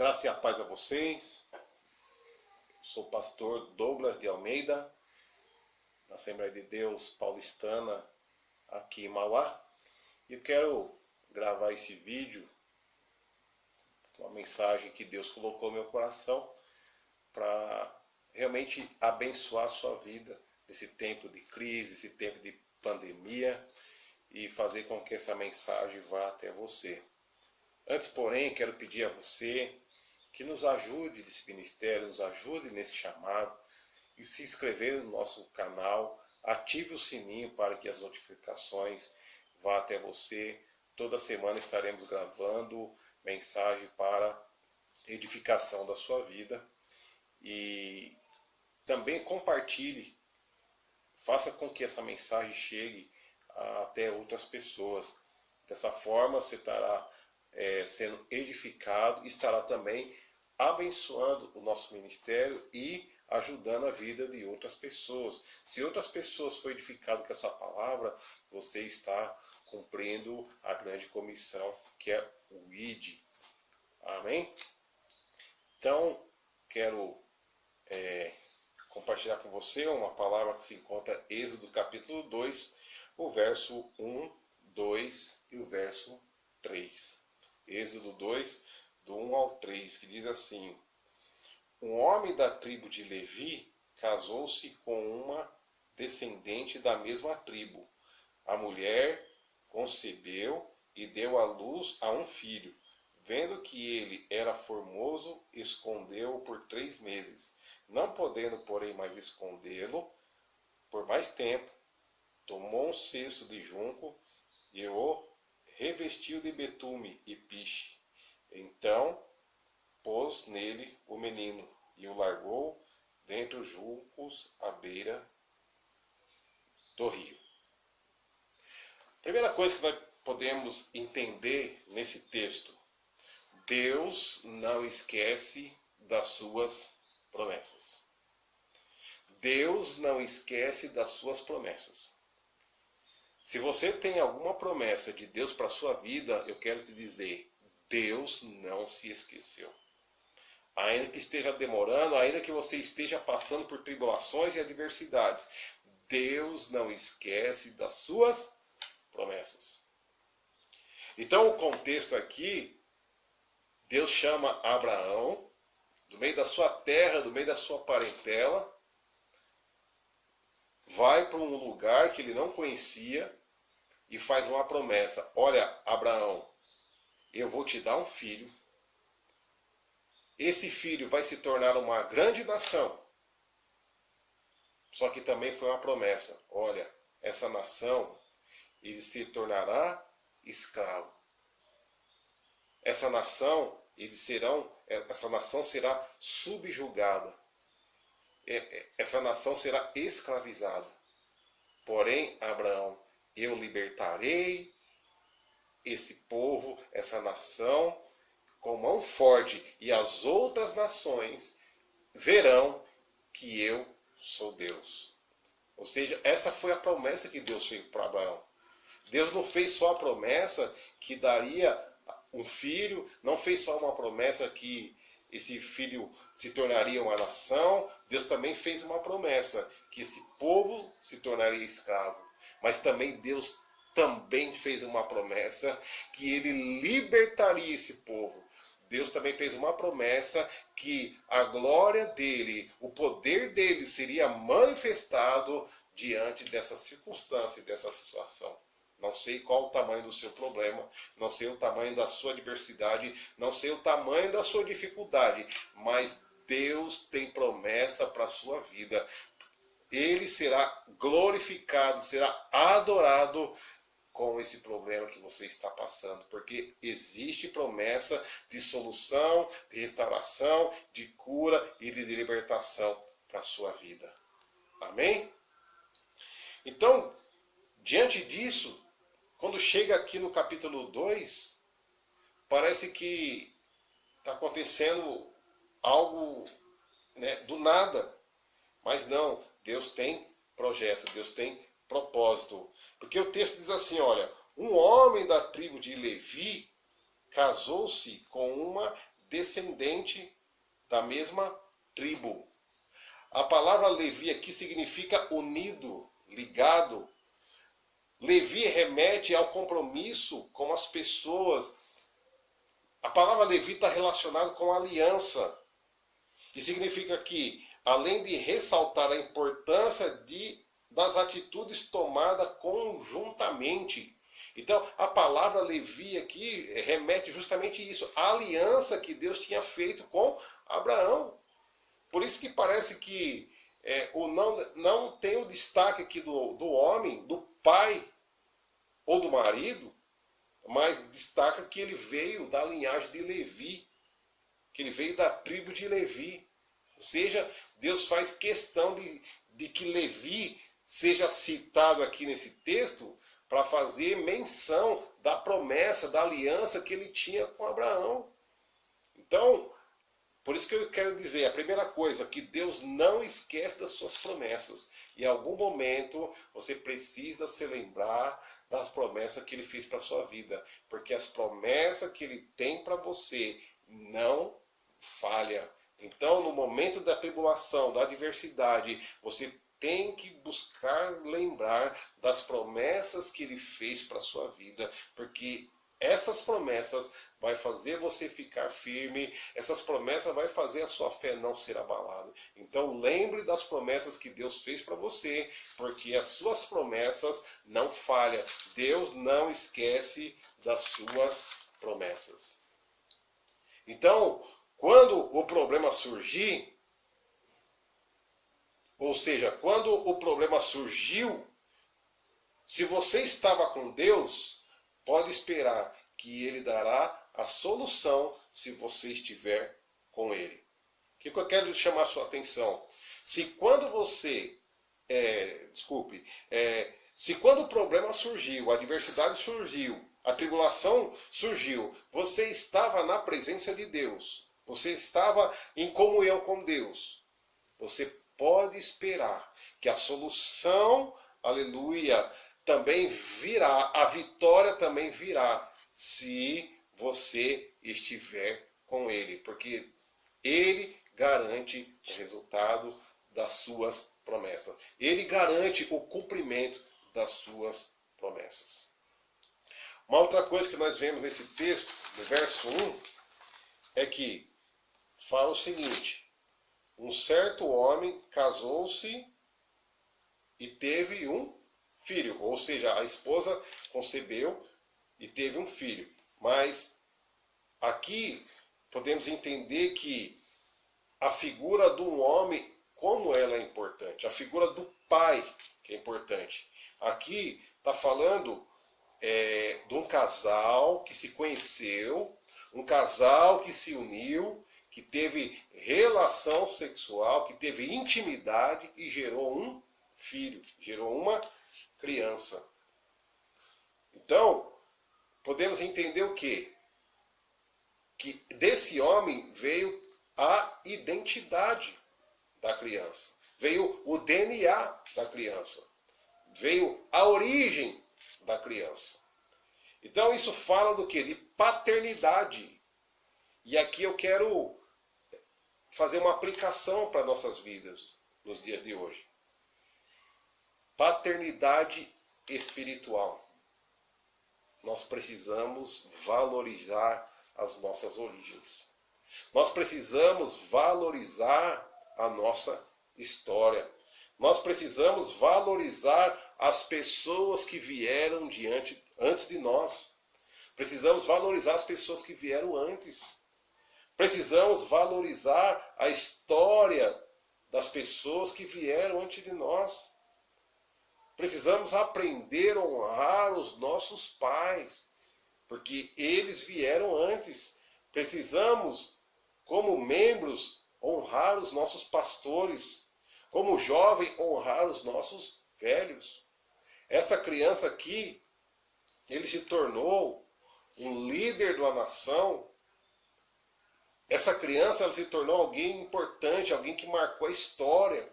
graça e a paz a vocês. Sou o pastor Douglas de Almeida, da Assembleia de Deus Paulistana, aqui em Mauá. E eu quero gravar esse vídeo, uma mensagem que Deus colocou no meu coração, para realmente abençoar a sua vida nesse tempo de crise, esse tempo de pandemia, e fazer com que essa mensagem vá até você. Antes, porém, quero pedir a você que nos ajude nesse ministério, nos ajude nesse chamado, e se inscrever no nosso canal, ative o sininho para que as notificações vá até você. Toda semana estaremos gravando mensagem para edificação da sua vida. E também compartilhe, faça com que essa mensagem chegue até outras pessoas. Dessa forma você estará sendo edificado, estará também abençoando o nosso ministério e ajudando a vida de outras pessoas. Se outras pessoas forem edificadas com essa palavra, você está cumprindo a grande comissão, que é o ID. Amém? Então, quero compartilhar com você uma palavra que se encontra em Êxodo capítulo 2, o verso 1, 2 e o verso 3. Êxodo 2, do 1 ao 3, que diz assim: um homem da tribo de Levi casou-se com uma descendente da mesma tribo. A mulher concebeu e deu à luz a um filho. Vendo que ele era formoso, escondeu-o por 3 meses. Não podendo, porém, mais escondê-lo por mais tempo, tomou um cesto de junco e o revestiu de betume e piche. Então pôs nele o menino e o largou dentre os juncos à beira do rio. Primeira coisa que nós podemos entender nesse texto: Deus não esquece das suas promessas. Deus não esquece das suas promessas. Se você tem alguma promessa de Deus para a sua vida, eu quero te dizer, Deus não se esqueceu. Ainda que esteja demorando, ainda que você esteja passando por tribulações e adversidades, Deus não esquece das suas promessas. Então o contexto aqui, Deus chama Abraão, do meio da sua terra, do meio da sua parentela, vai para um lugar que ele não conhecia e faz uma promessa. Olha, Abraão, eu vou te dar um filho. Esse filho vai se tornar uma grande nação. Só que também foi uma promessa. Olha, essa nação, ele se tornará escravo. Essa nação será subjugada. Essa nação será escravizada. Porém, Abraão, eu libertarei esse povo, essa nação, com mão forte, e as outras nações verão que eu sou Deus. Ou seja, essa foi a promessa que Deus fez para Abraão. Deus não fez só a promessa que daria um filho, não fez só uma promessa que esse filho se tornaria uma nação. Deus também fez uma promessa que esse povo se tornaria escravo. Mas também Deus também fez uma promessa que ele libertaria esse povo. Deus também fez uma promessa que a glória dele, o poder dele seria manifestado diante dessa circunstância e dessa situação. Não sei qual o tamanho do seu problema, não sei o tamanho da sua adversidade, não sei o tamanho da sua dificuldade, mas Deus tem promessa para a sua vida. Ele será glorificado, será adorado com esse problema que você está passando, porque existe promessa de solução, de restauração, de cura e de libertação para a sua vida. Amém? Então, diante disso, quando chega aqui no capítulo 2, parece que está acontecendo algo, do nada. Mas não, Deus tem projeto, Deus tem propósito. Porque o texto diz assim, olha, um homem da tribo de Levi casou-se com uma descendente da mesma tribo. A palavra Levi aqui significa unido, ligado. Levi remete ao compromisso com as pessoas. A palavra Levi está relacionada com aliança. E significa que, além de ressaltar a importância das atitudes tomadas conjuntamente. Então, a palavra Levi aqui remete justamente a isso. A aliança que Deus tinha feito com Abraão. Por isso que parece que não tem o destaque aqui do homem, do pai ou do marido, mas destaca que ele veio da linhagem de Levi, que ele veio da tribo de Levi. Ou seja, Deus faz questão de que Levi seja citado aqui nesse texto para fazer menção da promessa, da aliança que ele tinha com Abraão. Então, por isso que eu quero dizer, a primeira coisa, que Deus não esquece das suas promessas. Em algum momento, você precisa se lembrar das promessas que ele fez para a sua vida. Porque as promessas que ele tem para você não falham. Então, no momento da tribulação, da adversidade, você tem que buscar lembrar das promessas que ele fez para a sua vida. Porque essas promessas vai fazer você ficar firme, essas promessas vai fazer a sua fé não ser abalada. Então lembre das promessas que Deus fez para você, porque as suas promessas não falham. Deus não esquece das suas promessas. Então, quando o problema surgir, ou seja, quando o problema surgiu, se você estava com Deus, pode esperar que Ele dará a solução se você estiver com Ele. O que eu quero chamar a sua atenção? Se quando se quando o problema surgiu, a adversidade surgiu, a tribulação surgiu, você estava na presença de Deus, você estava em comunhão com Deus, você pode esperar que a solução, aleluia, também virá, a vitória também virá, se você estiver com Ele, porque Ele garante o resultado das suas promessas. Ele garante o cumprimento das suas promessas. Uma outra coisa que nós vemos nesse texto, no verso 1, é que fala o seguinte: um certo homem casou-se e teve um filho, ou seja, a esposa concebeu e teve um filho. Mas aqui podemos entender que a figura de um homem, como ela é importante, a figura do pai que é importante. Aqui está falando de um casal que se conheceu, um casal que se uniu, que teve relação sexual, que teve intimidade e gerou um filho, gerou uma criança. Então, podemos entender o quê? Que desse homem veio a identidade da criança. Veio o DNA da criança. Veio a origem da criança. Então isso fala do quê? De paternidade. E aqui eu quero fazer uma aplicação para nossas vidas nos dias de hoje. Paternidade espiritual. Nós precisamos valorizar as nossas origens. Nós precisamos valorizar a nossa história. Nós precisamos valorizar as pessoas que vieram antes de nós. Precisamos valorizar as pessoas que vieram antes. Precisamos valorizar a história das pessoas que vieram antes de nós. Precisamos aprender a honrar os nossos pais, porque eles vieram antes. Precisamos, como membros, honrar os nossos pastores. Como jovem, honrar os nossos velhos. Essa criança aqui, ele se tornou um líder de uma nação. Essa criança, ela se tornou alguém importante, alguém que marcou a história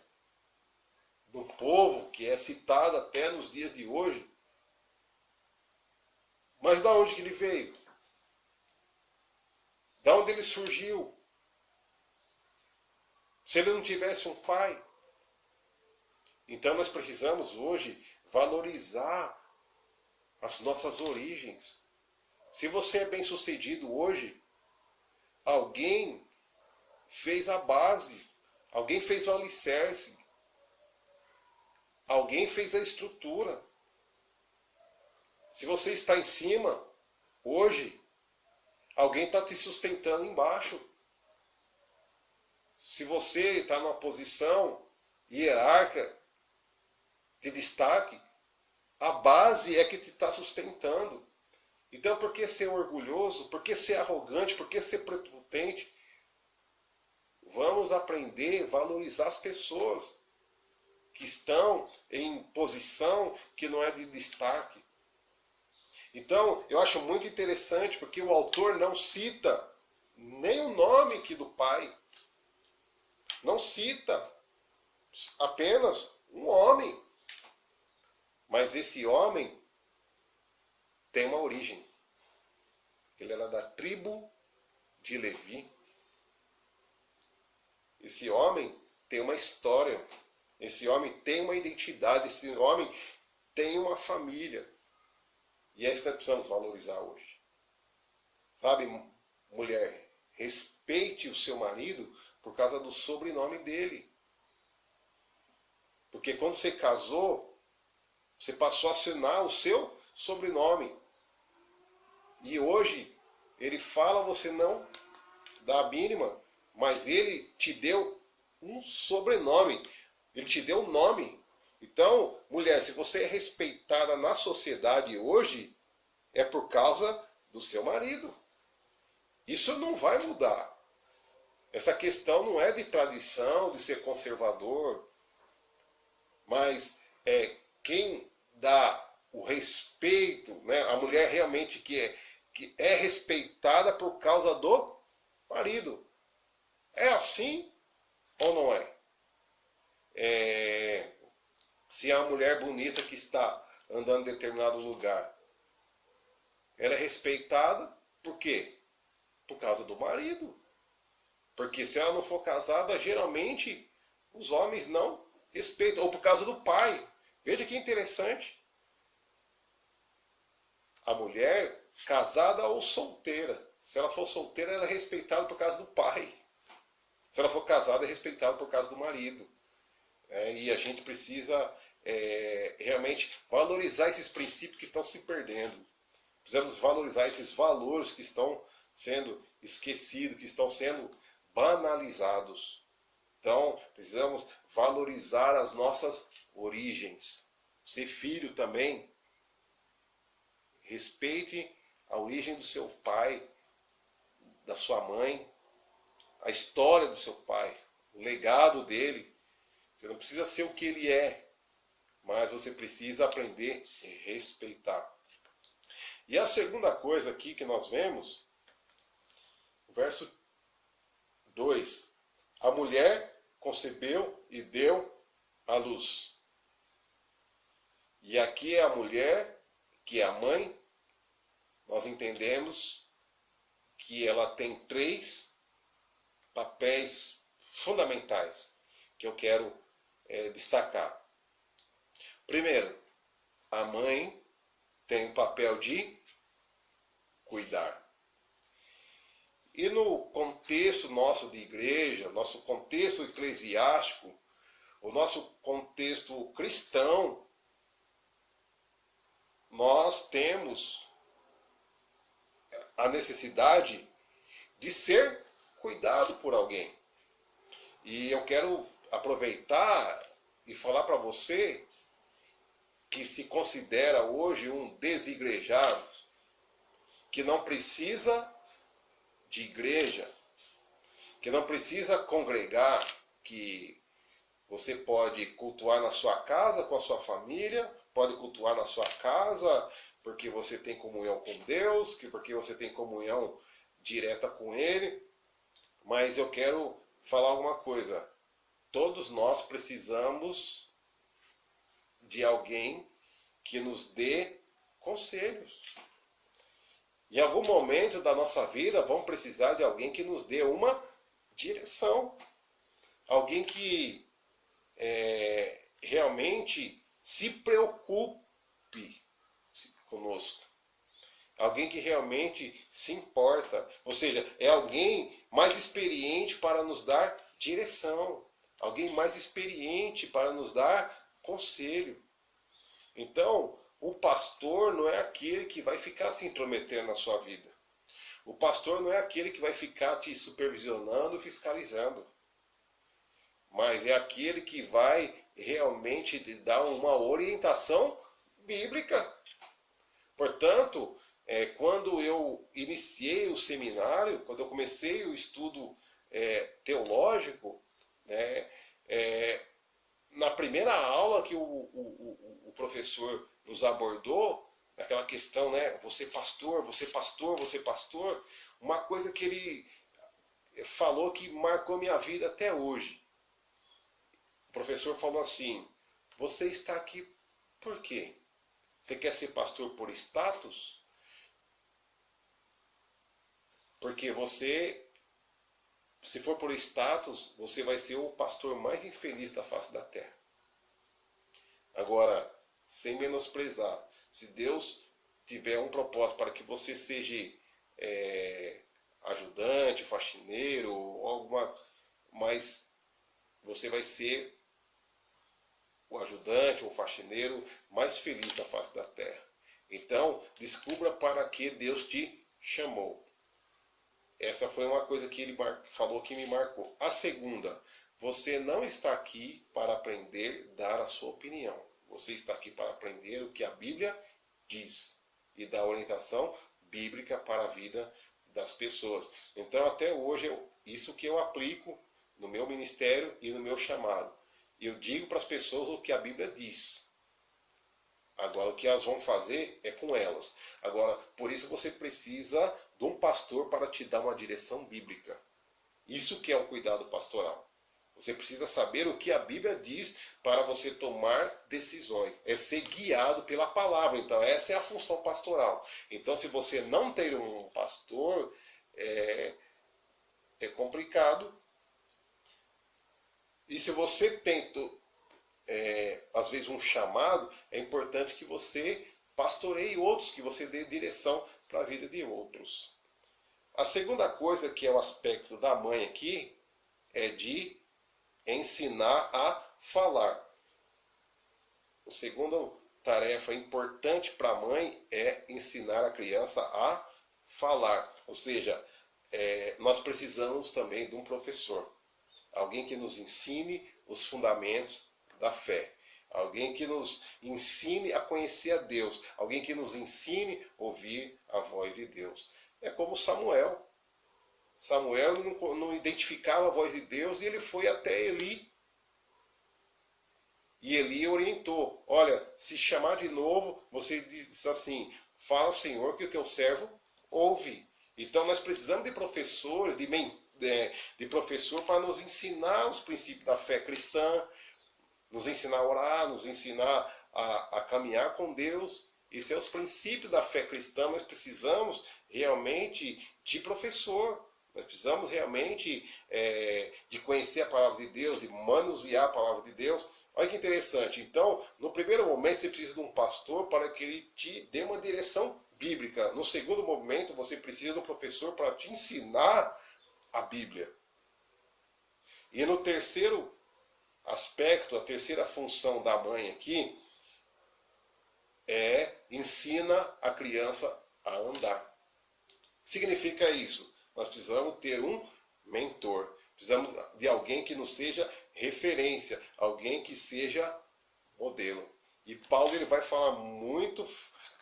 do povo, que é citado até nos dias de hoje. Mas da onde que ele veio? Da onde ele surgiu? Se ele não tivesse um pai. Então nós precisamos hoje valorizar as nossas origens. Se você é bem-sucedido hoje, alguém fez a base, alguém fez o alicerce, alguém fez a estrutura. Se você está em cima, hoje, alguém está te sustentando embaixo. Se você está numa posição hierárquica de destaque, a base é que te está sustentando. Então, por que ser orgulhoso? Por que ser arrogante? Por que ser prepotente? Vamos aprender a valorizar as pessoas que estão em posição que não é de destaque. Então, eu acho muito interessante porque o autor não cita nem o nome aqui do pai. Não cita apenas um homem. Mas esse homem tem uma origem. Ele era da tribo de Levi. Esse homem tem uma história. Esse homem tem uma identidade. Esse homem tem uma família. E é isso que nós precisamos valorizar hoje. Sabe, mulher, respeite o seu marido por causa do sobrenome dele. Porque quando você casou, você passou a assinar o seu sobrenome. E hoje, ele fala, você não dá a mínima, mas ele te deu um sobrenome. Ele te deu um nome. Então, mulher, se você é respeitada na sociedade hoje, é por causa do seu marido. Isso não vai mudar. Essa questão não é de tradição, de ser conservador, mas quem dá o respeito, né? A mulher realmente que é respeitada por causa do marido. É assim ou não é? Se a mulher bonita que está andando em determinado lugar, ela é respeitada por quê? Por causa do marido. Porque se ela não for casada, geralmente os homens não respeitam. Ou por causa do pai. Veja que interessante. A mulher casada ou solteira. Se ela for solteira, ela é respeitada por causa do pai. Se ela for casada, é respeitada por causa do marido. E a gente precisa realmente valorizar esses princípios que estão se perdendo. Precisamos valorizar esses valores que estão sendo esquecidos, que estão sendo banalizados. Então, precisamos valorizar as nossas origens. Ser filho também. Respeite a origem do seu pai, da sua mãe, a história do seu pai, o legado dele. Você não precisa ser o que ele é, mas você precisa aprender a respeitar. E a segunda coisa aqui que nós vemos, verso 2. A mulher concebeu e deu à luz. E aqui é a mulher, que é a mãe, nós entendemos que ela tem 3 papéis fundamentais que eu quero destacar. Primeiro, a mãe tem o papel de cuidar. E no contexto nosso de igreja, nosso contexto eclesiástico, o nosso contexto cristão, nós temos a necessidade de ser cuidado por alguém. E eu quero aproveitar e falar para você que se considera hoje um desigrejado, que não precisa de igreja, que não precisa congregar, que você pode cultuar na sua casa com a sua família, pode cultuar na sua casa porque você tem comunhão com Deus, porque você tem comunhão direta com Ele. Mas eu quero falar uma coisa. Todos nós precisamos de alguém que nos dê conselhos. Em algum momento da nossa vida, vamos precisar de alguém que nos dê uma direção. Alguém que realmente se preocupe conosco. Alguém que realmente se importa. Ou seja, é alguém mais experiente para nos dar direção. Alguém mais experiente para nos dar conselho. Então, o pastor não é aquele que vai ficar se intrometendo na sua vida. O pastor não é aquele que vai ficar te supervisionando, fiscalizando. Mas é aquele que vai realmente te dar uma orientação bíblica. Portanto, quando eu iniciei o seminário, quando eu comecei o estudo teológico, né, na primeira aula que o professor nos abordou, aquela questão, né, você pastor, você pastor, você pastor, uma coisa que ele falou que marcou minha vida até hoje. O professor falou assim: você está aqui por quê? Você quer ser pastor por status? Porque você, se for por status, você vai ser o pastor mais infeliz da face da terra. Agora, sem menosprezar, se Deus tiver um propósito para que você seja ajudante, faxineiro, ou alguma, mas você vai ser o ajudante ou faxineiro mais feliz da face da terra. Então, descubra para que Deus te chamou. Essa foi uma coisa que ele falou que me marcou. A segunda, você não está aqui para aprender a dar a sua opinião. Você está aqui para aprender o que a Bíblia diz e dar orientação bíblica para a vida das pessoas. Então, até hoje, isso que eu aplico no meu ministério e no meu chamado. Eu digo para as pessoas o que a Bíblia diz. Agora, o que elas vão fazer é com elas. Agora, por isso você precisa de um pastor para te dar uma direção bíblica. Isso que é o cuidado pastoral. Você precisa saber o que a Bíblia diz para você tomar decisões. É ser guiado pela palavra. Então, essa é a função pastoral. Então, se você não tem um pastor, é complicado. E se você tem, às vezes, um chamado, é importante que você pastoreie outros, que você dê direção para a vida de outros. A segunda coisa, que é o aspecto da mãe aqui, é de ensinar a falar. A segunda tarefa importante para a mãe é ensinar a criança a falar. Ou seja, nós precisamos também de um professor. Alguém que nos ensine os fundamentos da fé. Alguém que nos ensine a conhecer a Deus. Alguém que nos ensine a ouvir a voz de Deus. É como Samuel. Samuel não identificava a voz de Deus e ele foi até Eli. E Eli orientou: olha, se chamar de novo, você diz assim: fala, Senhor, que o teu servo ouve. Então nós precisamos de professores, de professor para nos ensinar os princípios da fé cristã, nos ensinar a orar, nos ensinar a caminhar com Deus. Esses são os princípios da fé cristã. Nós precisamos realmente de professor. Nós precisamos realmente de conhecer a palavra de Deus, de manusear a palavra de Deus. Olha que interessante. Então, no primeiro momento, você precisa de um pastor para que ele te dê uma direção bíblica. No segundo momento, você precisa de um professor para te ensinar a Bíblia. E no terceiro aspecto, a terceira função da mãe aqui, ensina a criança a andar. O que significa isso? Nós precisamos ter um mentor. Precisamos de alguém que nos seja referência, alguém que seja modelo. E Paulo ele vai falar muito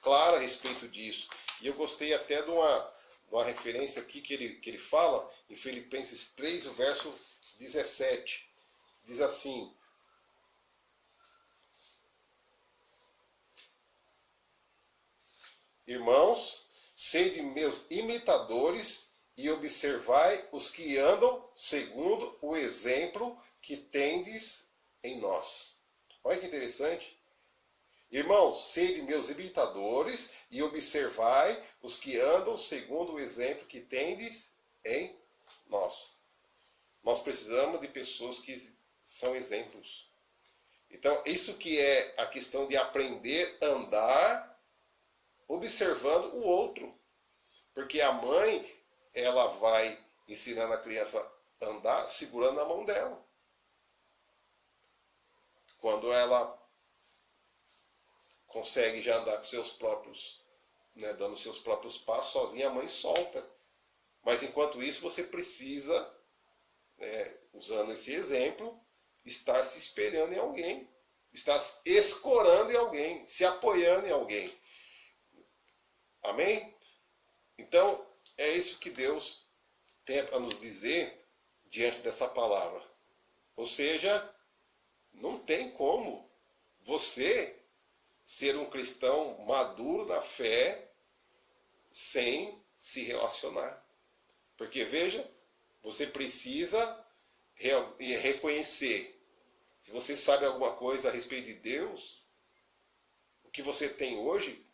claro a respeito disso. E eu gostei até de uma referência aqui que ele fala em Filipenses 3, o verso 17. Diz assim: irmãos, sede meus imitadores e observai os que andam segundo o exemplo que tendes em nós. Olha que interessante. Irmãos, sede meus imitadores e observai os que andam segundo o exemplo que tendes em nós. Nós precisamos de pessoas que são exemplos. Então, isso que é a questão de aprender a andar observando o outro. Porque a mãe, ela vai ensinando a criança a andar segurando a mão dela. Quando ela consegue já andar com seus próprios, né, dando seus próprios passos sozinha, a mãe solta. Mas enquanto isso, você precisa, usando esse exemplo, estar se espelhando em alguém, estar escorando em alguém, se apoiando em alguém. Amém? Então, é isso que Deus tem a nos dizer diante dessa palavra. Ou seja, não tem como você ser um cristão maduro na fé sem se relacionar. Porque, veja, você precisa reconhecer. Se você sabe alguma coisa a respeito de Deus, o que você tem hoje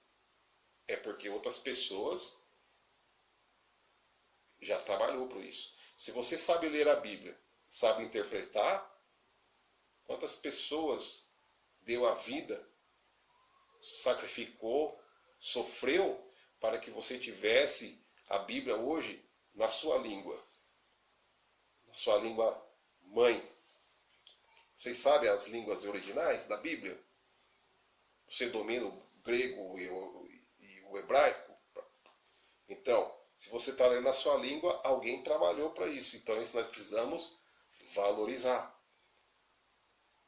é porque outras pessoas já trabalhou por isso. Se você sabe ler a Bíblia, sabe interpretar, quantas pessoas deu a vida, sacrificou, sofreu para que você tivesse a Bíblia hoje na sua língua mãe. Vocês sabem as línguas originais da Bíblia? Você domina o grego e o hebraico? Então, se você está lendo a sua língua, alguém trabalhou para isso. Então, isso nós precisamos valorizar.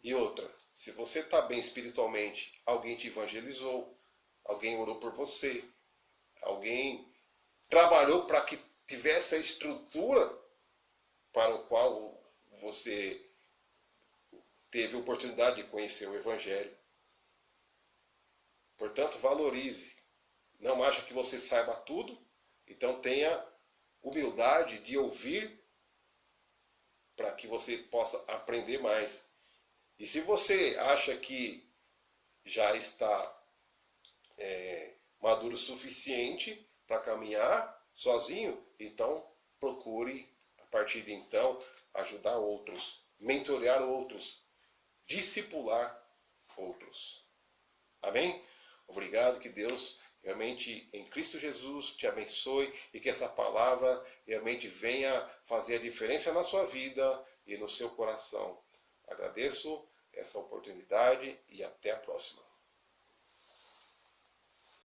E outra, se você está bem espiritualmente, alguém te evangelizou, alguém orou por você, alguém trabalhou para que tivesse a estrutura para o qual você teve a oportunidade de conhecer o Evangelho. Portanto, valorize. Não acha que você saiba tudo, então tenha humildade de ouvir para que você possa aprender mais. E se você acha que já está maduro o suficiente para caminhar sozinho, então procure, a partir de então, ajudar outros, mentorear outros, discipular outros. Amém? Obrigado, que Deus realmente em Cristo Jesus te abençoe e que essa palavra realmente venha fazer a diferença na sua vida e no seu coração. Agradeço essa oportunidade e até a próxima.